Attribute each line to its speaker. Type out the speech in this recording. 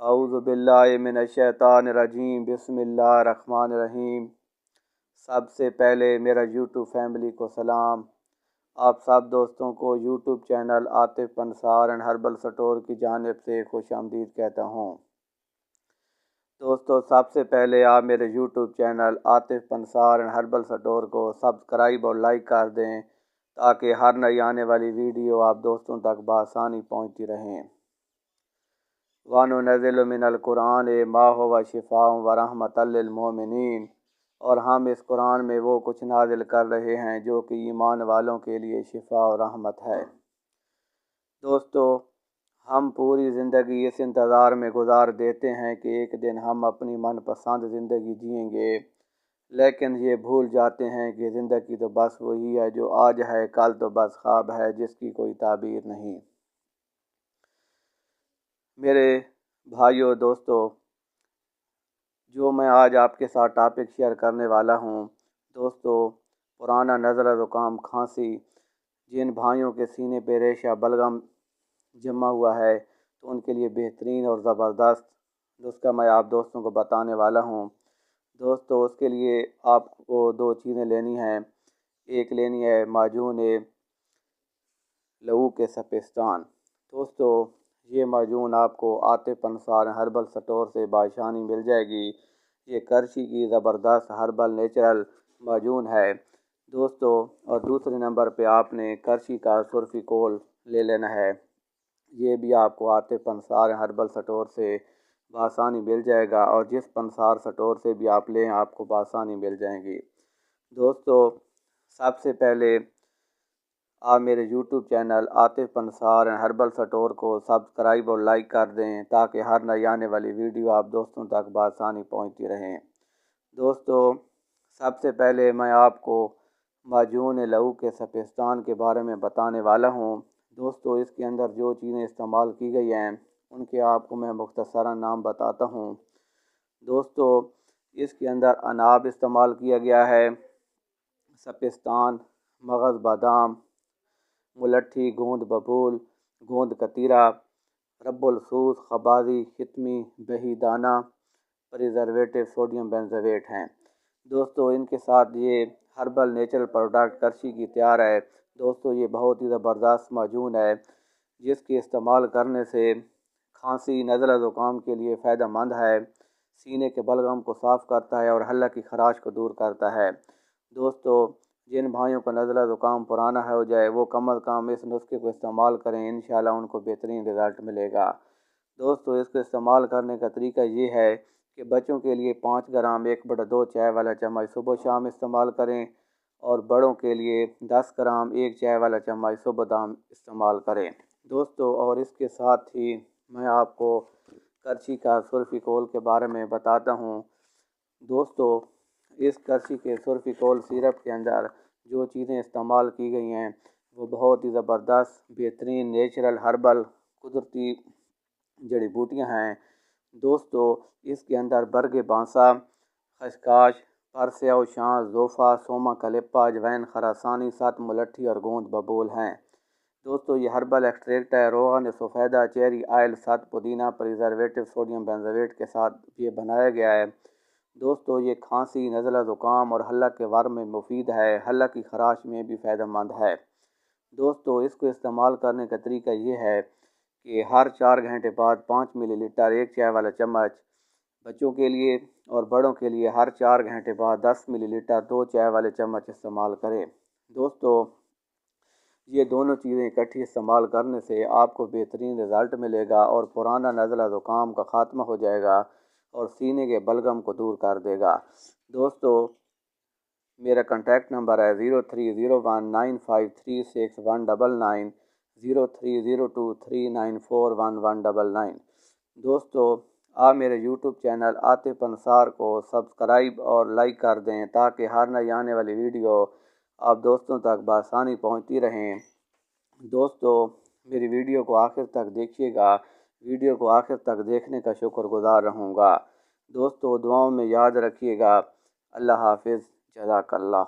Speaker 1: اعوذ باللہ من الشیطان الرجیم بسم اللہ الرحمن الرحیم۔ سب سے پہلے میرا یوٹیوب فیملی کو سلام۔ آپ سب دوستوں کو YouTube channel Atif Pansar and herbal store کی جانب سے خوش آمدید کہتا ہوں۔ دوستو، سب سے پہلے آپ میرے YouTube channel Atif Pansar and herbal store کو سبسکرائب اور لائک کر دیں تاکہ ہر نئی آنے والی ویڈیو آپ دوستوں تک بآسانی پہنچتی رہیں۔ وَنُنَزِّلُ مِنَ الْقُرْآنِ مَا هُوَ شِفَاءٌ وَرَحْمَةً لِّلْمُؤْمِنِينَ، اور ہم اس قرآن میں وہ کچھ نازل کر رہے ہیں جو کہ ایمان والوں کے لیے شفا اور رحمت ہے۔ دوستو، ہم پوری زندگی اس انتظار میں گزار دیتے ہیں کہ ایک دن ہم اپنی من پسند زندگی جئیں گے، لیکن یہ بھول جاتے ہیں کہ زندگی تو بس وہی ہے جو آج ہے، کل تو بس خواب ہے جس کی کوئی تعبیر نہیں۔ میرے بھائیو دوستو، جو میں آج آپ کے ساتھ ٹاپک شیئر کرنے والا ہوں، دوستو، پرانا نزلہ زکام کھانسی، جن بھائیوں کے سینے پہ ریشہ بلغم جمع ہوا ہے تو ان کے لیے بہترین اور زبردست نسخہ میں آپ دوستوں کو بتانے والا ہوں۔ دوستو، اس کے لیے آپ کو دو چیزیں لینی ہیں۔ ایک لینی ہے معجون لہو کے سپستان۔ دوستو، یہ معجون آپ کو عاطف پنصار ہربل سٹور سے بآسانی مل جائے گی۔ یہ کرچی کی زبردست ہربل نیچرل معجون ہے دوستو، اور دوسرے نمبر پہ آپ نے کرچی کا سرفی کول لے لینا ہے۔ یہ بھی آپ کو عاطف پنصار ہربل سٹور سے بآسانی مل جائے گا، اور جس پنصار سٹور سے بھی آپ لیں آپ کو بآسانی مل جائیں گی۔ دوستو، سب سے پہلے آپ میرے YouTube channel Atif Pansar herbal store کو سبسکرائب اور لائک کر دیں تاکہ ہر نئی آنے والی ویڈیو آپ دوستوں تک بآسانی پہنچتی رہیں۔ دوستو، سب سے پہلے میں آپ کو معجون لہو کے سپستان کے بارے میں بتانے والا ہوں۔ دوستو، اس کے اندر جو چیزیں استعمال کی گئی ہیں ان کے آپ کو میں مختصراً نام بتاتا ہوں۔ دوستو، اس کے اندر اناب استعمال کیا گیا ہے، سپستان، مغز بادام، ملٹھی، گوند ببول، گوند کتیرہ، رب السوس، خبازی، ختمی، بہی دانہ، پریزرویٹو سوڈیم بینزویٹ ہیں۔ دوستو، ان کے ساتھ یہ ہربل نیچرل پروڈکٹ کرچی کی تیار ہے۔ دوستو، یہ بہت ہی زبردست معجون ہے جس کے استعمال کرنے سے کھانسی، نزلہ زکام کے لیے فائدہ مند ہے، سینے کے بلغم کو صاف کرتا ہے اور حلق کی خراش کو دور کرتا ہے۔ دوستو، جن بھائیوں کا نزلہ زکام پرانا ہو جائے وہ کم از کم اس نسخے کو استعمال کریں، انشاءاللہ ان کو بہترین رزلٹ ملے گا۔ دوستو، اس کو استعمال کرنے کا طریقہ یہ ہے کہ بچوں کے لیے 5 گرام 1/2 چائے والا چمچ صبح و شام استعمال کریں، اور بڑوں کے لیے 10 گرام 1 چائے والا چمچ صبح دام استعمال کریں۔ دوستو، اور اس کے ساتھ ہی میں آپ کو کرچی کا سرفی کول کے بارے میں بتاتا ہوں۔ دوستو، اس کرچی کے سرفی کول سیرپ کے اندر جو چیزیں استعمال کی گئی ہیں وہ بہت ہی زبردست بہترین نیچرل ہربل قدرتی جڑی بوٹیاں ہیں۔ دوستو، اس کے اندر برگ بانسا، خشخاش، پرسیا و شان، زوفا، سوما کلپا، اجوین، خراسانی، 7 ملٹھی اور گوند ببول ہیں۔ دوستو، یہ ہربل ایکسٹریکٹ ہے، روغن سفیدہ، چیری آئل، 7 پودینہ، پریزرویٹو سوڈیم بینزویٹ کے ساتھ یہ بنایا گیا ہے۔ دوستو، یہ کھانسی، نزلہ زکام اور حلق کے ورم میں مفید ہے، حلق کی خراش میں بھی فائدہ مند ہے۔ دوستو، اس کو استعمال کرنے کا طریقہ یہ ہے کہ ہر 4 گھنٹے بعد 5 ملی لیٹر 1 چائے والا چمچ بچوں کے لیے، اور بڑوں کے لیے ہر 4 گھنٹے بعد 10 ملی لیٹر 2 چائے والے چمچ استعمال کریں۔ دوستو، یہ دونوں چیزیں اکٹھی استعمال کرنے سے آپ کو بہترین رزلٹ ملے گا، اور پرانا نزلہ زکام کا خاتمہ ہو جائے گا اور سینے کے بلغم کو دور کر دے گا۔ دوستو، میرا کنٹیکٹ نمبر ہے 030195361199، 030239411199۔ دوستو، آپ میرے یوٹیوب چینل عاطف پنصار کو سبسکرائب اور لائک کر دیں تاکہ ہر نئی آنے والی ویڈیو آپ دوستوں تک بآسانی پہنچتی رہیں۔ دوستو، میری ویڈیو کو آخر تک دیکھیے گا، ویڈیو کو آخر تک دیکھنے کا شکر گزار رہوں گا۔ دوستو، دعاؤں میں یاد رکھیے گا۔ اللہ حافظ، جزاک اللہ۔